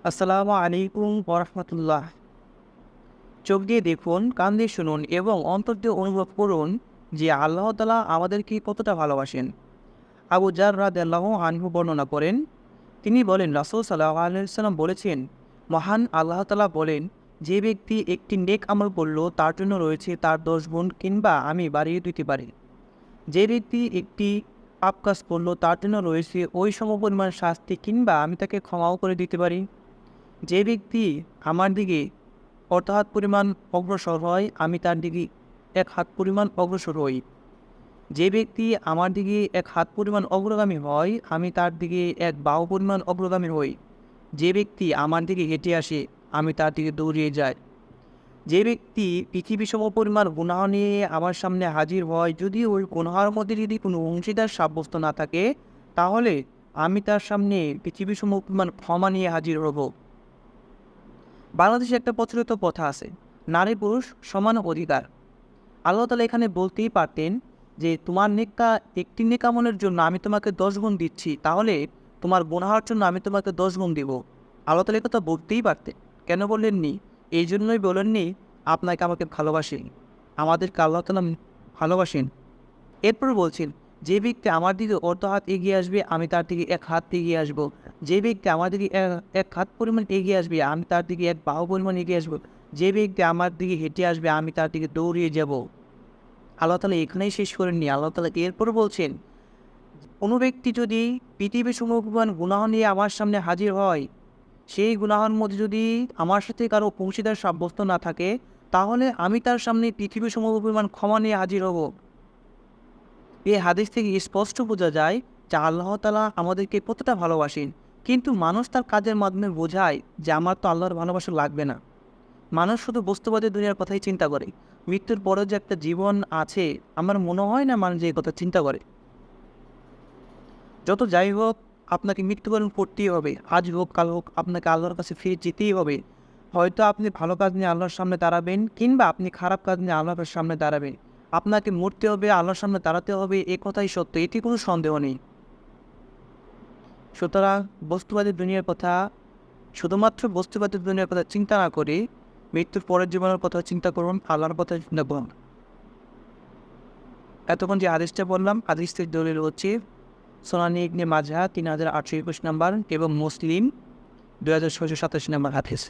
আসসালামু আলাইকুম ওরহমতুল্লাহ। চোখ দিয়ে দেখুন, কান দিয়ে শুনুন এবং অন্তর দিয়ে অনুভব করুন যে আল্লাহ তাআলা আমাদেরকে কতটা ভালোবাসেন। আবু জার রাদিয়াল্লাহু আনহু বর্ণনা করেন, তিনি বলেন, রাসূল সাল্লাল্লাহু আলাইহি ওয়াসাল্লাম বলেছেন, মহান আল্লাহ তাআলা বলেন, যে ব্যক্তি একটি নেক আমল করল তার জন্য রয়েছে তার 10 গুণ কিংবা আমি বাড়িয়ে দিতে পারি। যে ব্যক্তি একটি পাপ কাজ করল তার জন্য রয়েছে ওই সমপরিমাণ শাস্তি কিংবা আমি তাকে ক্ষমাও করে দিতে পারি। যে ব্যক্তি আমার দিকে অর্ধহাত পরিমাণ অগ্রসর হয় আমি তার দিকে 1 হাত পরিমাণ অগ্রসর হই। যে ব্যক্তি আমার দিকে 1 হাত পরিমাণ অগ্রগামী হয় আমি তার দিকে 1 বাহু পরিমাণ অগ্রগামী হই। যে ব্যক্তি আমার দিকে হেঁটে আসে আমি তার দিকে দৌড়িয়ে যাই। যে ব্যক্তি পৃথিবী সমপরিমাণ গুনাহ নিয়ে আমার সামনে হাজির হয়, যদি ওই গুনাহের মধ্যে যদি কোনো অংশীদার সাব্যস্ত না থাকে, তাহলে আমি তার সামনে পৃথিবী সমপরিমাণ ক্ষমা নিয়ে হাজির হব। বাংলাদেশে একটা প্রচলিত কথা আছে, নারী পুরুষ সমান অধিকার। আল্লাহ তাআলা এখানে বলতেই পারতেন যে তোমার একটি নেক আমলের জন্য আমি তোমাকে 10 গুণ দিচ্ছি, তাহলে তোমার গুনাহের জন্য আমি তোমাকে 10 গুণ দিব। আল্লাহ তাআলা এই কথা বলতেই পারতেন, কেন বললেননি? এই জন্যই বলেননি আপনাকে আমাকে ভালোবাসেন, আমাদেরকে আল্লাহ তাআলা ভালোবাসেন। এরপর বলছেন, যে ব্যক্তি আমার দিকে অর্ধ হাত এগিয়ে আসবে আমি তার দিকে 1 হাত এগিয়ে আসব। যে ব্যক্তি আমার দিকে 1 হাত পরিমাণ এগিয়ে আসবে আমি তার দিকে 1 বাহু পরিমাণ এগিয়ে আসব। যে ব্যক্তি আমার দিকে হেঁটে আসবে আমি তার দিকে দৌড়িয়ে যাব। আল্লাহ তাআলা এখানেই শেষ করেননি। আল্লাহ তাআলা এরপর বলছেন, কোনো ব্যক্তি যদি পৃথিবীর সমপরিমাণ গুনাহ নিয়ে আমার সামনে হাজির হয়, সেই গুনাহের মধ্যে যদি আমার সাথে কারো অংশীদার সাব্যস্ত না থাকে, তাহলে আমি তার সামনে পৃথিবীর সমপরিমাণ ক্ষমা নিয়ে হাজির হব। এই হাদিস থেকে স্পষ্ট বোঝা যায় যে আল্লাহ তাআলা আমাদেরকে কতটা ভালোবাসেন। কিন্তু মানুষ তার কাজের মাধ্যমে বোঝায় যে আমার তো আল্লাহর ভালোবাসা লাগবে না। মানুষ শুধু বস্তুবাদী দুনিয়ার কথাই চিন্তা করে। মৃত্যুর পরেও যে একটা জীবন আছে, আমার মনে হয় না মানুষ এই কথা চিন্তা করে। যত যাই হোক, আপনাকে মৃত্যুবরণ করতেই হবে। আজ হোক কাল হোক আপনাকে আল্লাহর কাছে ফিরে যেতেই হবে। হয়তো আপনি ভালো কাজ নিয়ে আল্লাহর সামনে দাঁড়াবেন কিংবা আপনি খারাপ কাজ নিয়ে আল্লাহর সামনে দাঁড়াবেন। আপনাকে মরতে হবে, আল্লাহর সামনে দাঁড়াতে হবে, এ কথাই সত্য, এতে কোনো সন্দেহ নেই। সুতরাং বস্তুবাদী দুনিয়ার কথা, শুধুমাত্র বস্তুবাদী দুনিয়ার কথা চিন্তা না করে মৃত্যুর পরের জীবনের কথা চিন্তা করুন, আল্লাহর কথা চিন্তা করুন। এতক্ষণ যে হাদিসটা বললাম, হাদিসটির দলিল হচ্ছে সুনানি ইবনে মাজাহ 3821 নম্বর এবং মুসলিম 2687 নম্বর হাদিস।